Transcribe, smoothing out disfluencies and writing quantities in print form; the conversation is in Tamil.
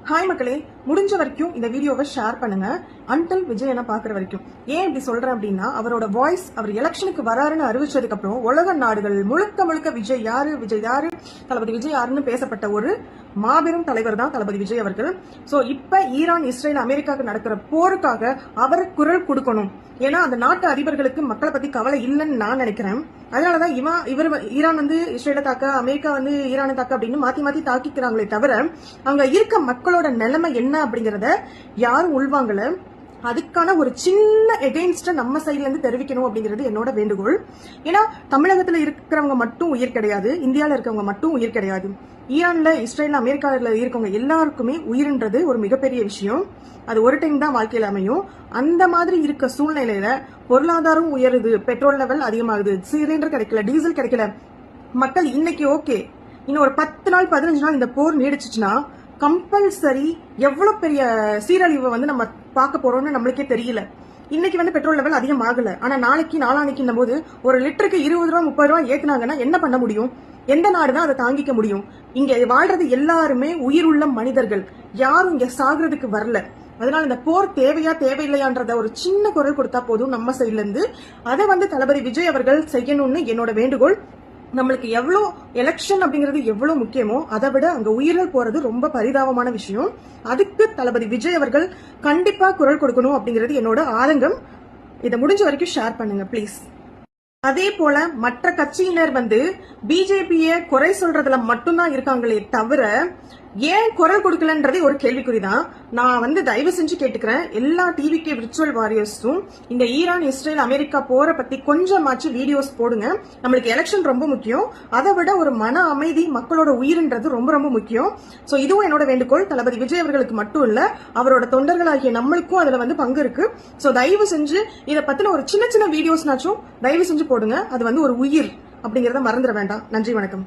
ஹாய் மக்களே, முடிஞ்ச வரைக்கும் இந்த வீடியோவை ஷேர் பண்ணுங்க. அன்டில் விஜய் என்ன பாக்குற வரைக்கும். ஏன் இப்படி சொல்றேன் அப்படின்னா, அவரோட வாய்ஸ் அவர் எலெக்ஷனுக்கு வராருன்னு அறிவிச்சதுக்கு அப்புறம் உலக நாடுகள் முழுக்க விஜய் யாரு தளபதி விஜய் யாருன்னு பேசப்பட்ட ஒரு மாபெரும் தலைவர் தான் தளபதி விஜய் அவர்கள். சோ இப்ப ஈரான் இஸ்ரேல் அமெரிக்காவுக்கு நடக்கிற போருக்காக அவர் குரல் கொடுக்கணும். ஏன்னா அந்த நாட்டு அதிபர்களுக்கு மக்களை பத்தி கவலை இல்லைன்னு நான் நினைக்கிறேன். அதனாலதான் இவர் ஈரான் வந்து இஸ்ரேலை தாக்க, அமெரிக்கா வந்து ஈரானை தாக்க அப்படின்னு மாத்தி தாக்கிக்கிறாங்களே தவிர அங்க இருக்க மக்களோட நிலைமை என்ன அப்படிங்கறத யாரும் உள்வாங்கல. அதுக்கான ஒரு சின்ன எகெயின்ஸ்ட நம்ம சைட்ல இருந்து தெரிவிக்கணும் அப்படிங்கிறது என்னோட வேண்டுகோள். ஏன்னா தமிழகத்துல இருக்கிறவங்க மட்டும் உயிர் கிடையாது, இந்தியால இருக்கவங்க மட்டும் உயிர் கிடையாது. ஈரான்ல, இஸ்ரேல்ல, அமெரிக்கால இருக்கவங்க எல்லாருக்குமே உயிர்ன்றது ஒரு மிகப்பெரிய விஷயம். அது ஒரு டைம் தான் வாழ்க்கையில அமையும். அந்த மாதிரி இருக்க சூழ்நிலையில பொருளாதாரம் உயருது, பெட்ரோல் லெவல் அதிகமாகுது, சிலிண்டர் கிடைக்கல, டீசல் கிடைக்கல. மக்கள் இன்னைக்கு ஓகே, இன்னும் ஒரு 10 நாள் 15 நாள் இந்த போர் நீடிச்சுச்சுன்னா கம்பல்சரி எவ்வளவு பெரிய சீரழிவை வந்து நம்ம பார்க்க போறோம்னு நம்மளுக்கே தெரியல. இன்னைக்கு வந்து பெட்ரோல் லெவல் அதிகமாகல, ஆனா நாளைக்கு நாளானைக்கு போது ஒரு லிட்டருக்கு 20 ரூபா 30 ரூபா ஏத்துனாங்கன்னா என்ன பண்ண முடியும்? எந்த நாடுதான் அதை தாங்கிக்க முடியும்? இங்க வாழ்றது எல்லாருமே உயிருள்ள மனிதர்கள், யாரும் இங்க சாகுறதுக்கு வரல. அதனால இந்த போர் தேவையா தேவையில்லையான்றத ஒரு சின்ன குரல் கொடுத்தா போதும் நம்ம சைட்ல இருந்து. அதை வந்து தளபதி விஜய் அவர்கள் செய்யணும்னு என்னோட வேண்டுகோள். நம்மளுக்கு எவ்வளவு எலெக்ஷன் அப்படிங்கிறது எவ்வளவு முக்கியமோ அதை விட அங்க உயிரிழல் போறது ரொம்ப பரிதாபமான விஷயம். அதுக்கு தளபதி விஜய் அவர்கள் கண்டிப்பா குரல் கொடுக்கணும் அப்படிங்கிறது என்னோட ஆதங்கம். இதை முடிஞ்ச வரைக்கும் ஷேர் பண்ணுங்க ப்ளீஸ். அதே போல மற்ற கட்சியினர் வந்து பிஜேபிய குறை சொல்றதுல மட்டும்தான் இருக்காங்களே தவிர ஏன் குரல் கொடுக்கலன்றதே ஒரு கேள்விக்குறிதான். நான் வந்து தயவு செஞ்சு கேட்டுக்கிறேன், எல்லா டிவிகே விர்ச்சுவல் வாரியர்ஸும் இந்த ஈரான் இஸ்ரேல் அமெரிக்கா போரை பத்தி கொஞ்சமாச்சு வீடியோஸ் போடுங்க. நம்மளுக்கு எலெக்ஷன் ரொம்ப முக்கியம், அதை விட ஒரு மன அமைதி, மக்களோட உயிர்ன்றது ரொம்ப முக்கியம். சோ இதுவும் என்னோட வேண்டுகோள். தளபதி விஜய் அவர்களுக்கு மட்டும் இல்ல, அவரோட தொண்டர்களாகிய நம்மளுக்கும் அதுல வந்து பங்கு இருக்கு. சோ தயவு செஞ்சு இதை பத்தின ஒரு சின்ன வீடியோஸ்னாச்சும் தயவு செஞ்சு போடுங்க. அது வந்து ஒரு உயிர் அப்படிங்கறத மறந்துட வேண்டாம். நன்றி, வணக்கம்.